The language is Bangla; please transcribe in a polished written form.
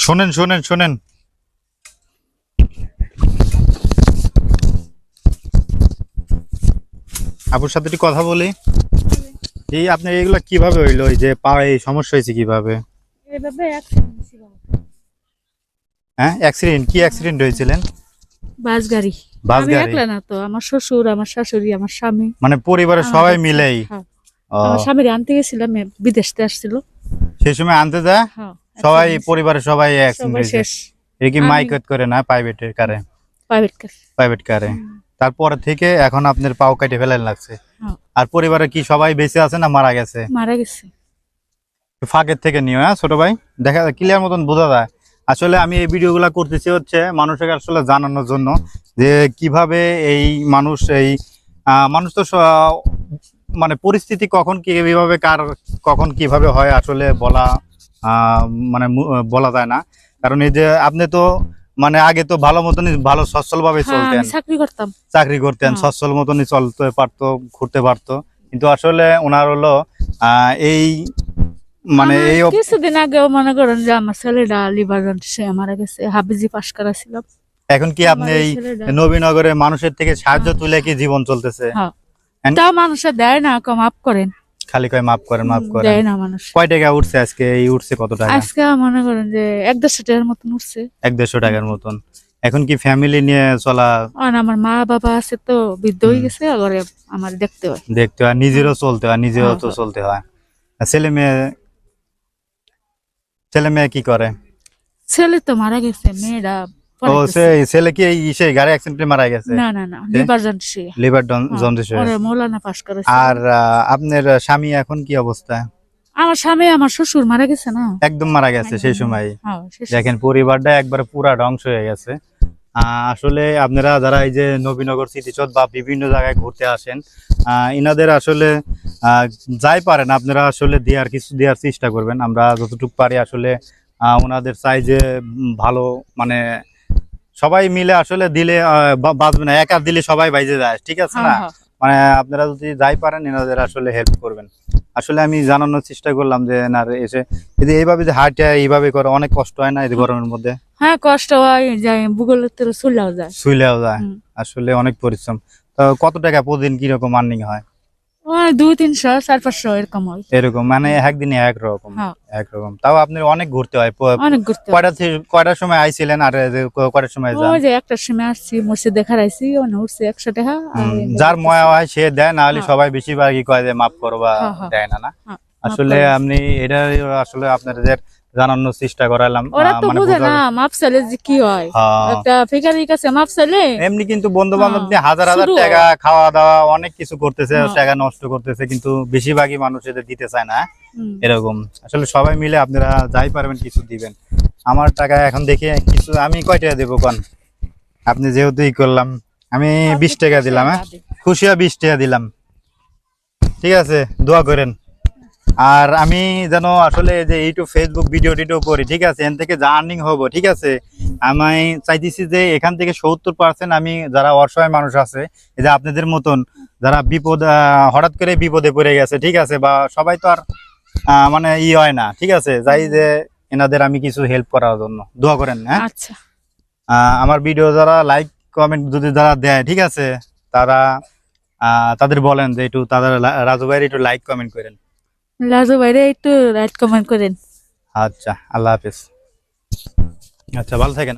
শোনেন শোনেন শোনেন, আপুর সাথে একটু কথা বলি। এই আপনার এগুলা কিভাবে হইলো, এই যে পায়ে এই সমস্যা হয়েছে কিভাবে? এভাবে অ্যাক্সিডেন্ট ছিল। হ্যাঁ, অ্যাক্সিডেন্ট? কি অ্যাক্সিডেন্ট হয়েছিলেন? বাস গাড়ি। বাস আমি গাড়ি? একলা না তো, আমার শ্বশুর, আমার শাশুড়ি, আমার স্বামী, মানে পরিবারের আমার সবাই বাচ্চা। মিলেই? হ্যাঁ। ও, আমার স্বামীর আনতে গেছিলাম, বিদেশ থেকে আসছিল। সেই সময় আনতে যায় হ্যাঁ, সবাই, accident হয়েছে। পরিবারের সবাই অ্যাক্সিডেন্ট সবাই হয়েছে? শেষ। এটা কি আমি মাইকত করে না প্রাইভেটের কারে? Private car. প্রাইভেট কারে। তারপরে থেকে এখন আপনার পাও কেটে ফেলেন লাগছে। হ্যাঁ, আর পরিবারে কি সবাই বেঁচে আছে না মারা গেছে? মারা গেছে। ফাঁকের থেকে নিও, হ্যাঁ ছোট ভাই, দেখা ক্লিয়ার মতন বোঝা যায়। আসলে আমি এই ভিডিওগুলো করতেছি হচ্ছে মানুষকে আসলে জানানোর জন্য যে কিভাবে এই মানুষ মানুষ তো মানে পরিস্থিতি কখন কিভাবে কার কখন কিভাবে হয় আসলে বলা মানে বলা যায় না। কারণ এই যে আপনি তো মানে আগে তো ভালো মতনই ভালো সচ্ছল ভাবে হ্যাঁ, চলতেন, আমি চাকরি করতাম। চাকরি করতেন, হ্যাঁ। সচ্ছল মতনই চলতে পারতো, ঘুরতে পারতো। কিন্তু আসলে ওনার হলো এই মানে আমার এই কিছুদিন আগেও মনে করেন যে আমার ছেলেটা লিভার জন্ডিসে মারা গেছে। হাবিজি পাশ করা ছিল। এখন কি আপনি আমার এই এই ছেলেটা। নবীনগরে মানুষের থেকে সাহায্য হ্যাঁ। তুলে কি জীবন চলতেছে? হ্যাঁ। And তাও মানুষে দেয় না, মাফ করেন। খালি কয় মাফ করেন মাফ করেন। দেয় না মানুষ। কয় টাকা উঠছে আজকে? এই উঠছে কত টাকা? আজকে মনে করেন যে 1-1.5 টাকার মতন উঠছে। 100-150 টাকার মতন। এখন কি ফ্যামিলি নিয়ে চলা? আর আমার মা বাবা আছে তো, বৃদ্ধ হয়ে গেছে, ঘরে আমার দেখতে হয়। দেখতে হয়, নিজেরও চলতে হয়, নিজেও হ্যাঁ, তো হ্যাঁ। চলতে হয়। আর ছেলে মেয়ে কি করে? ছেলে তো মারা গেছে, মেয়েরা ও, পড়াইতেছে। ছেলে কি সেই গাড়ি অ্যাক্সিডেন্টে মারা গেছে? না না না, লিভার জন্ডিসে। লিভার হ্যাঁ, জন্ডিস হয়ে। ওরে মৌলানা পাশ করেছে। আর আপনার স্বামী এখন কি অবস্থা? আমার স্বামী, আমার শ্বশুর মারা গেছে না। একদম মারা গেছে সেই সময়? হ্যাঁ, শেষ। দেখেন পরিবারটা একবারে পুরা ধ্বংস হয়ে গেছে। আসলে আপনারা যারা এই যে নবীনগর স্মৃতিসৌধ বা বিভিন্ন জায়গায় ঘুরতে আসেন, ইনাদের আসলে যাই পারেন আপনারা আসলে কিছু দেওয়ার চেষ্টা করবেন। আমরা যতটুকু পারি আসলে ওনাদের চাই যে ভালো, মানে সবাই মিলে আসলে দিলে বাঁচবে না, একা দিলে সবাই বাইজে যায়, ঠিক আছে হ্যাঁ, না? হ্যাঁ। মানে আপনারা যদি যাই পারেন এনাদের আসলে হেল্প করবেন। আসলে আমি জানানোর চেষ্টা করলাম যে এনার এসে যদি এইভাবে যে হাঁটে এইভাবে করে অনেক কষ্ট হয় না এই গরমের মধ্যে? হ্যাঁ, কষ্ট হয়, যায় ভূগোলের থেকে চুলাও যায়। শুইলেও যায়। হুম। আসলে অনেক পরিশ্রম। তো কত টাকা প্রতিদিন কিরকম আর্নিং হয়? ওই 200-300, 400-500 এরকম হয়। এরকম মানে একদিনে একরকম? হ্যাঁ, একরকম। তাও আপনি অনেক ঘুরতে হয়। অনেক ঘুরতে হয়। কয়টার সময় আইছিলেন আর এই যে কয়টার সময় যান? ওই যে একটার সময় আসছি, মসজিদে খারাইছি, ওনে উঠছে 100 টাকা। আর যার ময়া হয় সে দেয়, না হলে হ্যাঁ। সবাই বেশিরভাগই কয় যে মাফ করো বা হ্যাঁ, হ্যাঁ। দেয় না। না হ্যাঁ, মাফ আসলে করে। আপনি এটা আসলে আপনাদের জানানোর চেষ্টা করালাম। ওরা তো মানে বুঝে না মাপ চাইলে যে কি হয়। হ্যাঁ। একটা ফিকারির কাছে মাপ চাইলে এমনি কিন্তু বন্ধু বান্ধব হ্যাঁ, দিয়ে হাজার হাজার শুরু টাকা খাওয়া দাওয়া অনেক কিছু করতেছে, হ্যাঁ। টাকা নষ্ট করতেছে, কিন্তু বেশিরভাগই মানুষ এদের দিতে চায় না। হুম। এরকম আসলে সবাই মিলে আপনারা যাই পারবেন কিছু দিবেন। আমার টাকা এখন দেখে কিছু আমি কয় টাকা দেবো কোন? আপনি যেহেতু করলাম, আমি 20 টাকা দিলাম। হ্যাঁ, খুশিয়া 20 টাকা দিলাম, ঠিক আছে? দোয়া করেন। আর আমি যেন আসলে যে ইউটিউব ফেসবুক ভিডিও টিডিও করি, ঠিক আছে, এখান থেকে যা আর্নিং হবো, ঠিক আছে, আমি চাইতেছি যে এখান থেকে 70% আমি যারা অসহায় মানুষ আছে, এই যে আপনাদের মতন যারা বিপদ হঠাৎ করে বিপদে পড়ে গেছে, ঠিক আছে, বা সবাই তো আর মানে হয় না, ঠিক আছে, যাই যে এনাদের আমি কিছু হেল্প করার জন্য দোয়া করেন। হ্যাঁ, আচ্ছা। আমার ভিডিও যারা লাইক কমেন্ট যদি যারা দেয়, ঠিক আছে, তারা তাদের বলেন যে একটু তাদের রাজু ভাইয়ের একটু লাইক কমেন্ট করেন। লাজু ভাইরে একটু রাইট কমেন্ট করেন। আচ্ছা, আল্লাহ হাফেজ। আচ্ছা, ভালো থাকেন।